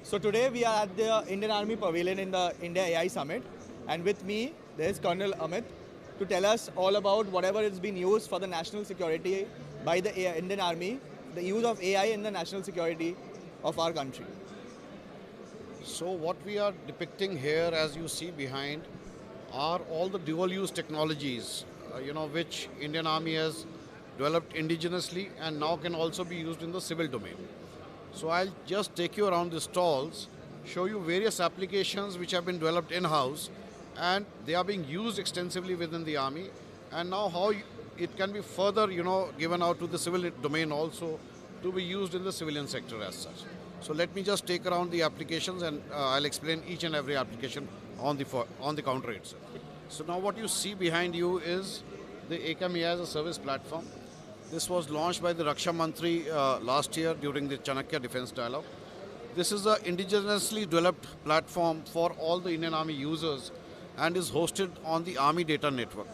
So today we are at the Indian Army Pavilion in the India AI Summit, and with me there is Colonel Amit to tell us all about whatever is being used for the national security by the Indian Army, the use of AI in the national security of our country. So what we are depicting here, as you see behind, are all the dual-use technologies, which Indian Army has developed indigenously and now can also be used in the civil domain. So I'll just take you around the stalls, show you various applications which have been developed in-house, and they are being used extensively within the Army, and now how it can be further, given out to the civil domain also to be used in the civilian sector as such. So let me just take around the applications, and I'll explain each and every application on the counter itself. So now what you see behind you is the ACAM AI as a service platform. This was launched by the Raksha Mantri last year during the Chanakya Defense Dialogue. This is an indigenously developed platform for all the Indian Army users and is hosted on the Army Data Network.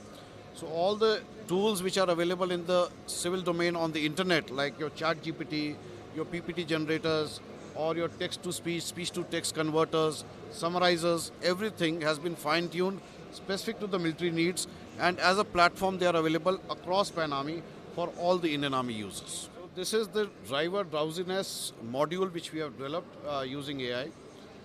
So all the tools which are available in the civil domain on the internet, like your chat GPT, your PPT generators, or your text-to-speech, speech-to-text converters, summarizers, everything has been fine-tuned specific to the military needs, and as a platform they are available across Pan Army for all the Indian Army users. So this is the driver drowsiness module which we have developed using AI.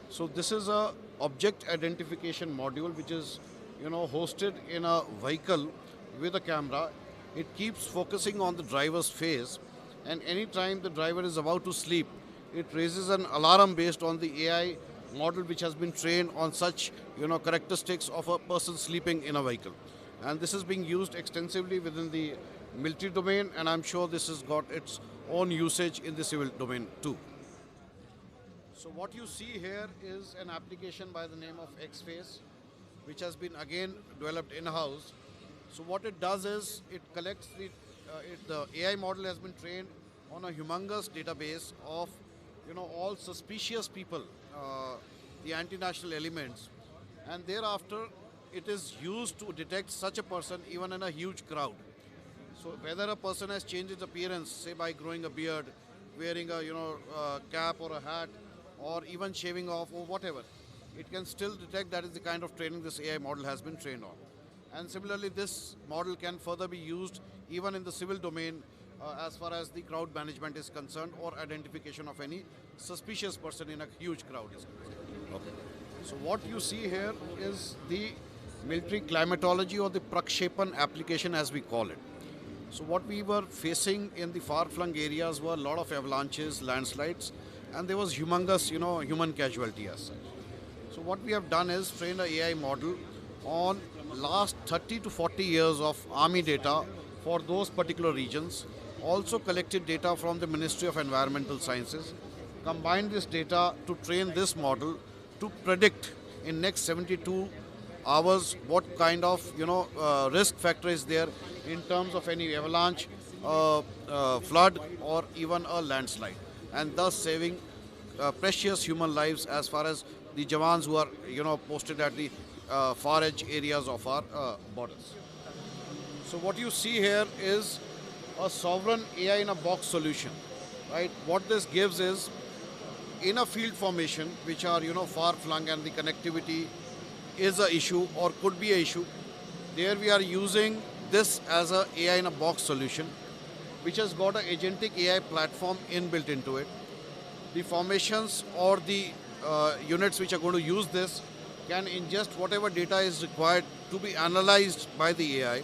So this is a object identification module which is hosted in a vehicle with a camera. It keeps focusing on the driver's face, and anytime the driver is about to sleep, it raises an alarm based on the AI model which has been trained on such characteristics of a person sleeping in a vehicle. And this is being used extensively within the military domain, and I'm sure this has got its own usage in the civil domain too. So what you see here is an application by the name of XFace, which has been again developed in-house. So what it does is it collects the AI model has been trained on a humongous database of all suspicious people, the anti-national elements, and thereafter it is used to detect such a person even in a huge crowd. So whether a person has changed his appearance, say by growing a beard, wearing a cap or a hat, or even shaving off or whatever, it can still detect. That is the kind of training this AI model has been trained on. And similarly, this model can further be used even in the civil domain as far as the crowd management is concerned, or identification of any suspicious person in a huge crowd is concerned. Okay. So what you see here is the military climatology, or the Prakshepan application as we call it. So what we were facing in the far-flung areas were a lot of avalanches, landslides, and there was humongous, human casualty as such. So what we have done is train an AI model on last 30 to 40 years of Army data for those particular regions. Also collected data from the Ministry of Environmental Sciences, combined this data to train this model to predict in next 72 hours what kind of risk factor is there in terms of any avalanche, flood, or even a landslide, and thus saving precious human lives as far as the Jawans who are posted at the far edge areas of our borders. So what you see here is a sovereign AI in a box solution, right? What this gives is, in a field formation which are far flung and the connectivity is a issue or could be a issue, there we are using this as a AI in a box solution which has got an agentic AI platform inbuilt into it. The formations or the units which are going to use this can ingest whatever data is required to be analyzed by the AI.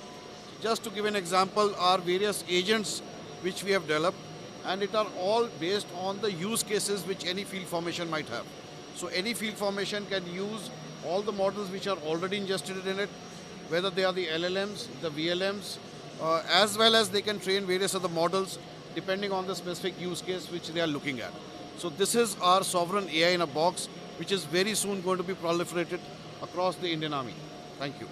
Just to give an example, are various agents which we have developed, and it are all based on the use cases which any field formation might have. So any field formation can use all the models which are already ingested in it, whether they are the LLMs, the VLMs, as well as they can train various other models depending on the specific use case which they are looking at. So this is our sovereign AI in a box, which is very soon going to be proliferated across the Indian Army. Thank you.